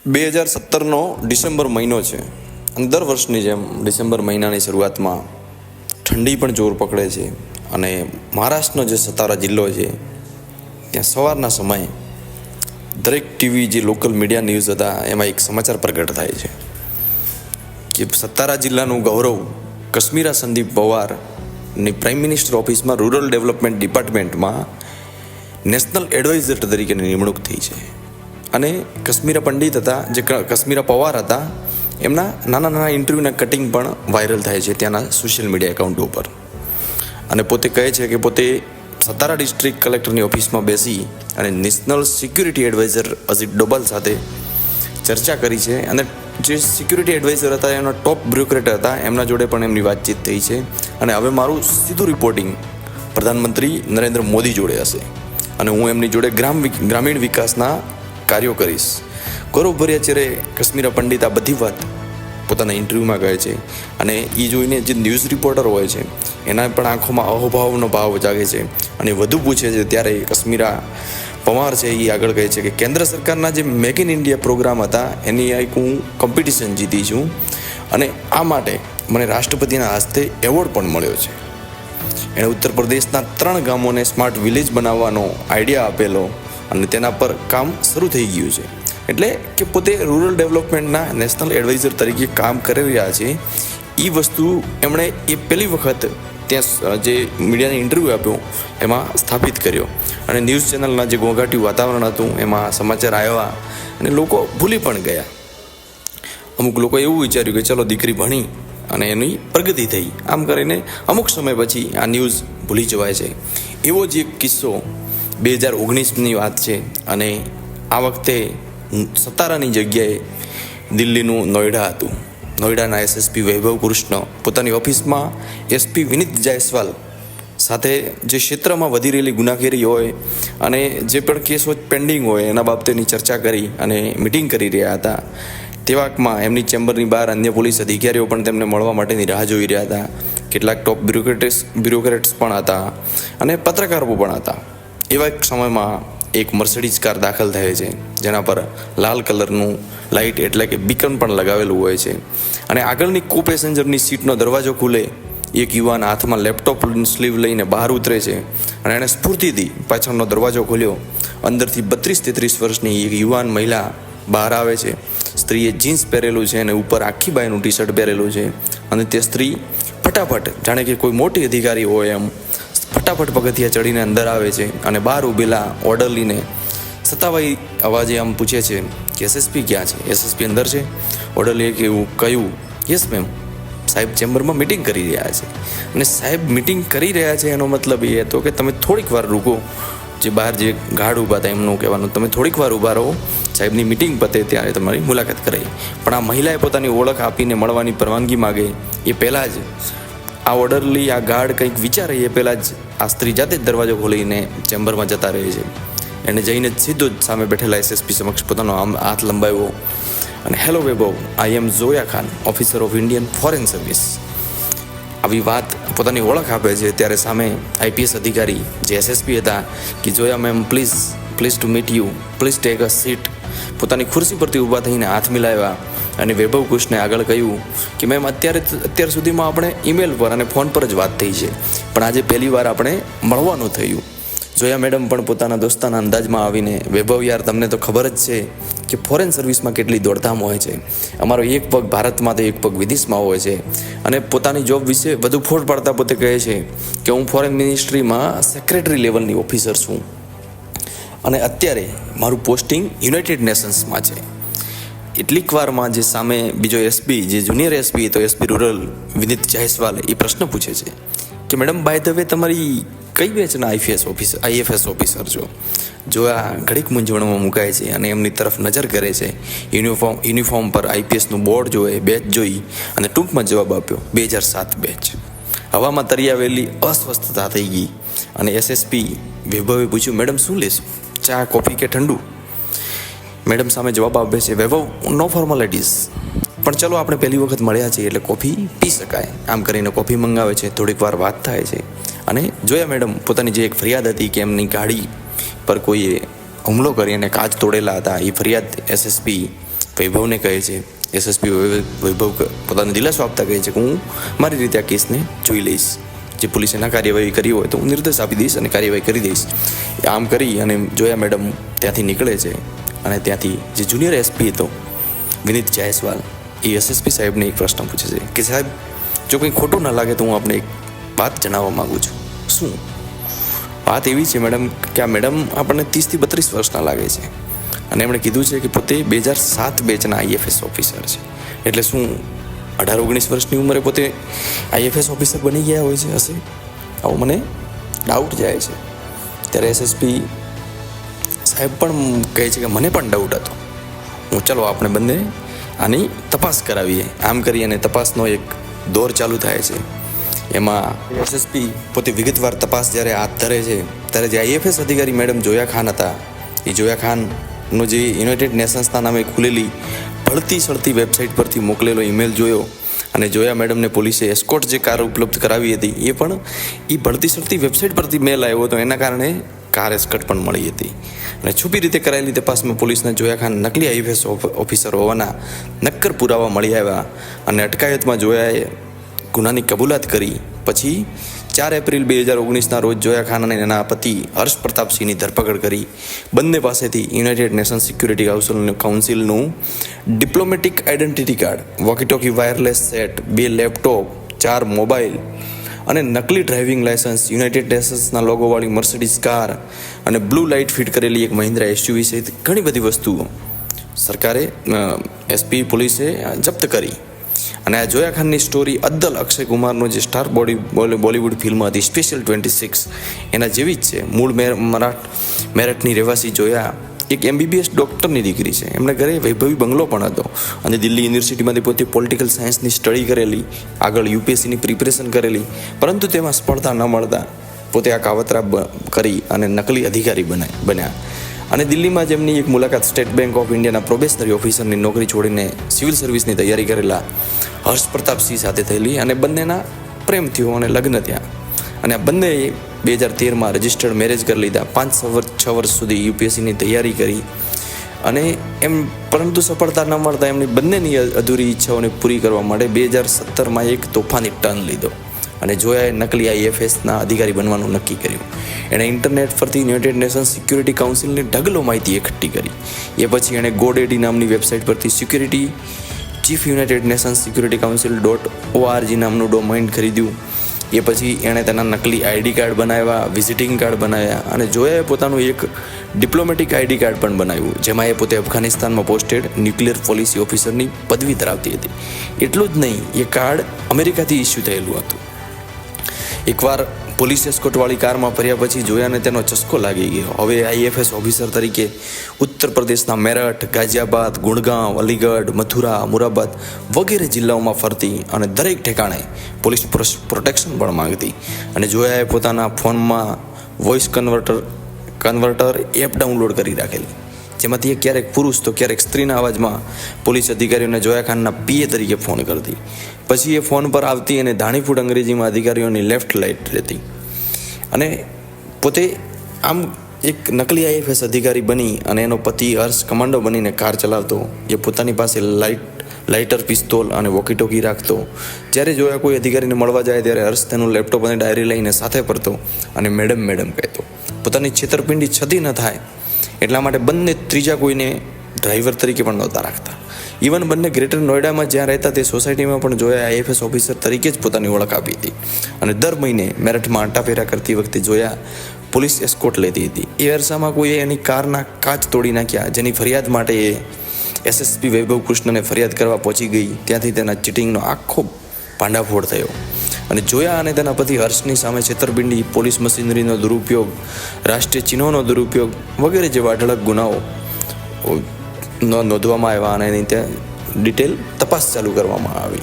2017નો December મહિનો છે અને દર વર્ષની જેમ ડિસેમ્બર મહિનાની શરૂઆતમાં ઠંડી પણ જોર પકડે છે અને મહારાષ્ટ્રનો જે સતારા જિલ્લો છે ત્યાં સવારના સમયે દરેક ટીવી જે લોકલ મીડિયા ન્યૂઝ હતા એમાં એક સમાચાર પ્રગટ થાય છે કે સતારા જિલ્લાનું ગૌરવ કશ્મીરા સંદીપ પવારની પ્રાઇમ મિનિસ્ટર ઓફિસમાં રૂરલ ડેવલપમેન્ટ ડિપાર્ટમેન્ટમાં નેશનલ એડવાઇઝર તરીકેની નિમણૂક થઈ છે. અને કશ્મીરા પંડિત હતા, જે કશ્મીરા પવાર હતા, એમના નાના નાના ઇન્ટરવ્યૂના કટિંગ પણ વાયરલ થાય છે ત્યાંના સોશિયલ મીડિયા એકાઉન્ટ ઉપર. અને પોતે કહે છે કે પોતે સતારા ડિસ્ટ્રિક્ટ કલેક્ટરની ઓફિસમાં બેસી અને national security adviser Ajit Doval સાથે ચર્ચા કરી છે. અને જે સિક્યુરિટી એડવાઇઝર હતા એમના ટોપ બ્યુરોક્રેટ હતા, એમના જોડે પણ એમની વાતચીત થઈ છે. અને હવે મારું સીધું રિપોર્ટિંગ પ્રધાનમંત્રી નરેન્દ્ર મોદી જોડે હશે અને હું એમની જોડે ગ્રામીણ વિકાસના કાર્યો કરીશ. ગૌરવભર્યા ચહેરે કશ્મીરા પંડિત આ બધી વાત પોતાના ઇન્ટરવ્યૂમાં કહે છે. અને એ જોઈને જે ન્યૂઝ રિપોર્ટર હોય છે એના પણ આંખોમાં અહોભાવનો ભાવ જાગે છે અને વધુ પૂછે છે. ત્યારે કશ્મીરા પવાર છે એ આગળ કહે છે કે કેન્દ્ર સરકારના જે મેક ઇન ઇન્ડિયા પ્રોગ્રામ હતા એની એક હું કોમ્પિટિશન જીતી છું અને આ માટે મને રાષ્ટ્રપતિના હસ્તે એવોર્ડ પણ મળ્યો છે. એણે ઉત્તર પ્રદેશના 3 ગામોને સ્માર્ટ વિલેજ બનાવવાનો આઈડિયા આપેલો અને તેના પર કામ શરૂ થઈ ગયું છે. એટલે કે પોતે રૂરલ ડેવલપમેન્ટના નેશનલ એડવાઇઝર તરીકે કામ કરી રહ્યા છે. એ વસ્તુ એમણે એ પહેલી વખત ત્યાં જે મીડિયાને ઇન્ટરવ્યૂ આપ્યો એમાં સ્થાપિત કર્યો. અને ન્યૂઝ ચેનલના જે ઘોંઘાટી વાતાવરણ હતું એમાં સમાચાર આવ્યા અને લોકો ભૂલી પણ ગયા. અમુક લોકો એવું વિચાર્યું કે ચલો દીકરી ભણી અને એની પ્રગતિ થઈ, આમ કરીને અમુક સમય પછી આ ન્યૂઝ ભૂલી જવાય છે. એવો જ એક કિસ્સો 2019ની વાત છે. અને આ વખતે સતારાની જગ્યાએ દિલ્હીનું નોઈડા હતું. નોઈડાના એસએસપી વૈભવ કૃષ્ણ પોતાની ઓફિસમાં એસપી વિનીત જાયસ્વાલ સાથે જે ક્ષેત્રમાં વધી રહેલી ગુનાખોરી હોય અને જે પણ કેસો પેન્ડિંગ હોય એના બાબતેની ચર્ચા કરી અને મિટિંગ કરી રહ્યા હતા. તેવામાં એમની ચેમ્બરની બહાર અન્ય પોલીસ અધિકારીઓ પણ તેમને મળવા માટેની રાહ જોઈ રહ્યા હતા. કેટલાક ટોપ બ્યુરોક્રેટ્સ પણ હતા અને પત્રકારો પણ હતા. એવા એક સમયમાં એક મર્સિડીઝ કાર દાખલ થાય છે જેના પર લાલ કલરનું લાઇટ એટલે કે બીકન પણ લગાવેલું હોય છે. અને આગળની કો પેસેન્જરની સીટનો દરવાજો ખુલે, એક યુવાન હાથમાં લેપટોપ સ્લીવ લઈને બહાર ઉતરે છે અને એણે સ્ફૂર્તિથી પાછળનો દરવાજો ખોલ્યો. અંદરથી 32-33 વર્ષની એક યુવાન મહિલા બહાર આવે છે. સ્ત્રીએ જીન્સ પહેરેલું છે અને ઉપર આખી બાયનું ટી શર્ટ પહેરેલું છે. અને તે સ્ત્રી ફટાફટ જાણે કે કોઈ મોટી અધિકારી હોય એમ ફટાફટ પગથિયા ચડીને અંદર આવે છે અને બહાર ઊભેલા ઓર્ડરલીને સતાવાઈ અવાજે આમ પૂછે છે કે એસએસપી ક્યાં છે? એસએસપી અંદર છે. ઓર્ડરલીએ કહ્યું યસ મેમ, સાહેબ ચેમ્બરમાં મિટિંગ કરી રહ્યા છે. અને સાહેબ મિટિંગ કરી રહ્યા છે એનો મતલબ એ હતો કે તમે થોડીક વાર રૂકો. જે બહાર જે ગાર્ડ ઊભા હતા એમનું કહેવાનું તમે થોડીક વાર ઊભા રહો, સાહેબની મિટિંગ પતે ત્યારે તમારી મુલાકાત કરાઈ. પણ આ મહિલાએ પોતાની ઓળખ આપીને મળવાની પરવાનગી માગે એ પહેલાં જ આ ઓર્ડરલી આ ગાર્ડ કંઈક વિચારે એ પહેલાં જ આ સ્ત્રી જાતે જ દરવાજો ખોલીને ચેમ્બરમાં જતા રહે છે. એને જઈને સીધો જ સામે બેઠેલા એસએસપી સમક્ષ પોતાનો હાથ લંબાવ્યો અને hello Vaibhav, I am Zoya Khan, officer of Indian foreign service. આવી વાત પોતાની ઓળખ આપે છે ત્યારે સામે આઈપીએસ અધિકારી જે એસએસપી હતા કે જોયા ma'am please to meet you, please take a seat. પોતાની ખુરશી પરથી ઊભા થઈને હાથ મિલાવ્યા અને વૈભવ કૃષ્ણે આગળ કહ્યું કે મેમ અત્યાર સુધીમાં આપણે ઈમેલ પર અને ફોન પર જ વાત થઈ છે, પણ આજે પહેલી વાર આપણે મળવાનું થયું. જોયા મેડમ પણ પોતાના દોસ્તાના અંદાજમાં આવીને વૈભવ યાર તમને તો ખબર જ છે કે ફોરેન સર્વિસમાં કેટલી દોડધામ હોય છે. અમારો એક પગ ભારતમાં તો એક પગ વિદેશમાં હોય છે. અને પોતાની જોબ વિશે વધુ ફોડ પાડતા પોતે કહે છે કે હું ફોરેન મિનિસ્ટ્રીમાં સેક્રેટરી લેવલની ઓફિસર છું અને અત્યારે મારું પોસ્ટિંગ યુનાઇટેડ નેશન્સમાં છે. એટલીક વારમાં જે સામે બીજો એસપી જે જુનિયર એસપી તો એસપી રૂરલ વિનીત જાયસ્વાલ એ પ્રશ્ન પૂછે છે કે મેડમ બાય ધ વે તમારી કઈ બેચના આઈએફએસ ઓફિસર છો? જોયા ઘડીક મૂંઝવણમાં મુકાય છે અને એમની તરફ નજર કરે છે. યુનિફોર્મ પર આઈપીએસનું બોર્ડ જોઈ, બેચ જોઈ અને ટૂંકમાં જવાબ આપ્યો 2007 બેચ. હવામાં તરી આવેલી અસ્વસ્થતા થઈ ગઈ અને એસએસપી વૈભવે પૂછ્યું મેડમ શું લેશું, ચા, કોફી કે ઠંડુ? મેડમ સામે જવાબ આપે છે વૈભવ નો ફોર્માલિટીઝ, પણ ચલો આપણે પહેલી વખત મળ્યા છીએ એટલે કોફી પી શકાય. આમ કરીને કોફી મંગાવે છે. થોડીક વાર વાત થાય છે અને જોયા મેડમ પોતાની જે એક ફરિયાદ હતી કે એમની ગાડી પર કોઈએ હુમલો કરી અને કાચ તોડેલા હતા એ ફરિયાદ એસએસપી વૈભવને કહે છે. એસએસપી વૈભવ પોતાનો દિલાસો આપતા કહે છે કે હું મારી રીતે આ કેસને જોઈ લઈશ, જે પોલીસે ના કાર્યવાહી કરી હોય તો હું નિર્દેશ આપી દઈશ અને કાર્યવાહી કરી દઈશ. આમ કરી અને જોયા મેડમ ત્યાંથી નીકળે છે અને ત્યાંથી જે જુનિયર એસપી હતો વિનીત જાયસવાલ એ એસએસપી સાહેબને એક પ્રશ્ન પૂછે છે કે સાહેબ, જો કંઈ ખોટું ના લાગે તો હું આપને એક વાત જણાવવા માગું છું. શું વાત એવી છે મેડમ કે આ મેડમ આપણને 30 થી 32 વર્ષના લાગે છે અને એમણે કીધું છે કે પોતે 2007 બેચના આઈએફએસ ઓફિસર છે. એટલે શું 18-19 વર્ષની ઉંમરે પોતે આઈએફએસ ઓફિસર બની ગયા હોય છે હશે? આવો મને ડાઉટ જાય છે. ત્યારે એસએસપી સાહેબ પણ કહે છે કે મને પણ ડાઉટ હતો. ચલો આપણે બંને આની તપાસ કરાવીએ. આમ કરી અને તપાસનો એક દોર ચાલુ થાય છે. એમાં એસએસપી પોતે વિગતવાર તપાસ જ્યારે હાથ ધરે છે ત્યારે જે આઈએફએસ અધિકારી મેડમ જોયા ખાન હતા, એ જોયા ખાનનો જે યુનાઇટેડ નેશન્સના નામે ખુલેલી ભળતી સળતી વેબસાઇટ પરથી મોકલેલો ઈમેલ જોયો અને જોયા મેડમને પોલીસે એસ્કોર્ટ જે કાર ઉપલબ્ધ કરાવી હતી એ પણ એ ભળતી સળતી વેબસાઇટ પરથી મેલ આવ્યો હતો. એના કારણે કાર એસ્કોર્ટ પણ મળી હતી. અને છુપી રીતે કરાયેલી તપાસમાં પોલીસને જોયા ખાન નકલી આઈએફએસ ઓફિસર હોવાના નક્કર પુરાવા મળી આવ્યા અને અટકાયતમાં જોયાએ ગુનાની કબૂલાત કરી. પછી 4 એપ્રિલ 2019ના રોજ જોયા ખાન અને એના પતિ હર્ષ પ્રતાપસિંહની ધરપકડ કરી. બંને પાસેથી યુનાઇટેડ નેશન્સ સિક્યુરિટી કાઉન્સિલનું diplomatic identity card, walkie talkie wireless set, 2 laptop, 4 mobile અને નકલી ડ્રાઇવિંગ લાયસન્સ, યુનાઇટેડ નેશન્સના લોગોવાળી મર્સિડીઝ કાર અને બ્લુ લાઇટ ફિટ કરેલી એક મહિન્દ્રા એસયુવી સહિત ઘણી બધી વસ્તુઓ સરકારે એસપી પોલીસે જપ્ત કરી. અને આ જોયા ખાનની સ્ટોરી અદ્દલ અક્ષય કુમારનો જે સ્ટાર બોલિવૂડ ફિલ્મ હતી સ્પેશિયલ 26 એના જેવી જ છે. મૂળ મેરઠની રહેવાસી જોયા એક MBBS ડૉક્ટરની દીકરી છે. એમણે ઘરે વૈભવી બંગલો પણ હતો અને દિલ્હી યુનિવર્સિટીમાંથી પોતે પોલિટિકલ સાયન્સની સ્ટડી કરેલી, આગળ યુપીએસસીની પ્રિપરેશન કરેલી, પરંતુ તેમાં સફળતા ન મળતા પોતે આ કાવતરા કરી અને નકલી અધિકારી બન્યા. અને દિલ્હીમાં જેમની એક મુલાકાત સ્ટેટ બેંક ઓફ ઇન્ડિયાના પ્રોબેશનરી ઓફિસરની નોકરી છોડીને સિવિલ સર્વિસની તૈયારી કરેલા હર્ષ પ્રતાપસિંહ સાથે થયેલી અને બંનેના પ્રેમ થયો અને લગ્ન થયા. અને આ બંને 2013માં રજિસ્ટર્ડ મેરેજ કરી લીધા. 5-6 વર્ષ સુધી યુપીએસસીની તૈયારી કરી અને પરંતુ સફળતા ન મળતા એમની બંનેની અધૂરી ઈચ્છાઓને પૂરી કરવા માટે 2017માં એક તોફાની ટર્ન લીધો અને જોયાએ નકલી આઈએફએસના અધિકારી બનવાનું નક્કી કર્યું. એણે ઇન્ટરનેટ પરથી યુનાઇટેડ નેશન્સ સિક્યુરિટી કાઉન્સિલની ઢગલો માહિતી એકઠી કરી. એ પછી એણે GoDaddy નામની વેબસાઇટ પરથી security chief United Nations security council .org નામનું ડોમાઇન ખરીદ્યું. એ પછી એણે તેના નકલી આઈડી કાર્ડ બનાવ્યા, વિઝિટિંગ કાર્ડ બનાવ્યા અને જોયાએ પોતાનું એક ડિપ્લોમેટિક આઈડી કાર્ડ પણ બનાવ્યું, જેમાં એ પોતે અફઘાનિસ્તાનમાં પોસ્ટેડ ન્યુક્લિયર પોલિસી ઓફિસરની પદવી ધરાવતી હતી. એટલું જ નહીં, એ કાર્ડ અમેરિકાથી ઇસ્યુ થયેલું હતું. એકવાર પોલીસ એસ્કોર્ટવાળી કારમાં ફર્યા પછી જોયાને તેનો ચસ્કો લાગી ગયો. હવે આઈએફએસ ઓફિસર તરીકે ઉત્તર પ્રદેશના મેરઠ, ગાઝિયાબાદ, ગુડગાંવ, અલીગઢ, મથુરા, મુરાદાબાદ વગેરે જિલ્લાઓમાં ફરતી અને દરેક ઠેકાણે પોલીસ પ્રોટેક્શન પણ માંગતી. અને જોયાએ પોતાના ફોનમાં વોઇસ કન્વર્ટર એપ ડાઉનલોડ કરી રાખેલી, જેમાંથી એ ક્યારેક પુરુષ તો ક્યારેક સ્ત્રીના અવાજમાં પોલીસ અધિકારીઓને જોયા ખાનના PA તરીકે ફોન કરતી. પછી એ ફોન પર આવતી અને ધાણીફૂટ અંગ્રેજીમાં અધિકારીઓની લેફ્ટ લાઇટ રહેતી. અને પોતે આમ એક નકલી આઈએફએસ અધિકારી બની અને એનો પતિ હર્ષ કમાન્ડો બનીને કાર ચલાવતો. એ પોતાની પાસે લાઇટર, પિસ્તોલ અને વોકીટોકી રાખતો. જ્યારે જોયા કોઈ અધિકારીને મળવા જાય ત્યારે હર્ષ તેનું લેપટોપ અને ડાયરી લઈને સાથે ફરતો અને મેડમ કહેતો. પોતાની છેતરપિંડી છતી ન થાય એટલા માટે બંને ત્રીજા કોઈને ડ્રાઈવર તરીકે પણ નહોતા રાખતા. ઇવન બંને ગ્રેટર નોઈડામાં જ્યાં રહેતા તે સોસાયટીમાં પણ જોયા આઈએફએસ ઓફિસર તરીકે જ પોતાની ઓળખ આપી હતી. અને દર મહિને મેરઠમાં આંટાફેરા કરતી વખતે જોયા પોલીસ એસ્કોર્ટ લેતી હતી. એ અરસામાં કોઈએ એની કારના કાચ તોડી નાખ્યા, જેની ફરિયાદ માટે એ એસએસપી વૈભવ કૃષ્ણને ફરિયાદ કરવા પહોંચી ગઈ. ત્યાંથી તેના ચીટિંગનો આખો ભાંડાફોડ થયો. અને જોયા અને તેના પતિ હર્ષની સામે છેતરપિંડી, પોલીસ મશીનરીનો દુરુપયોગ, રાષ્ટ્રીય ચિહ્નોનો દુરુપયોગ વગેરે જેવા અઢળક ગુનાઓ નોંધવામાં આવ્યા અને એની ત્યાં ડિટેલ તપાસ ચાલુ કરવામાં આવી.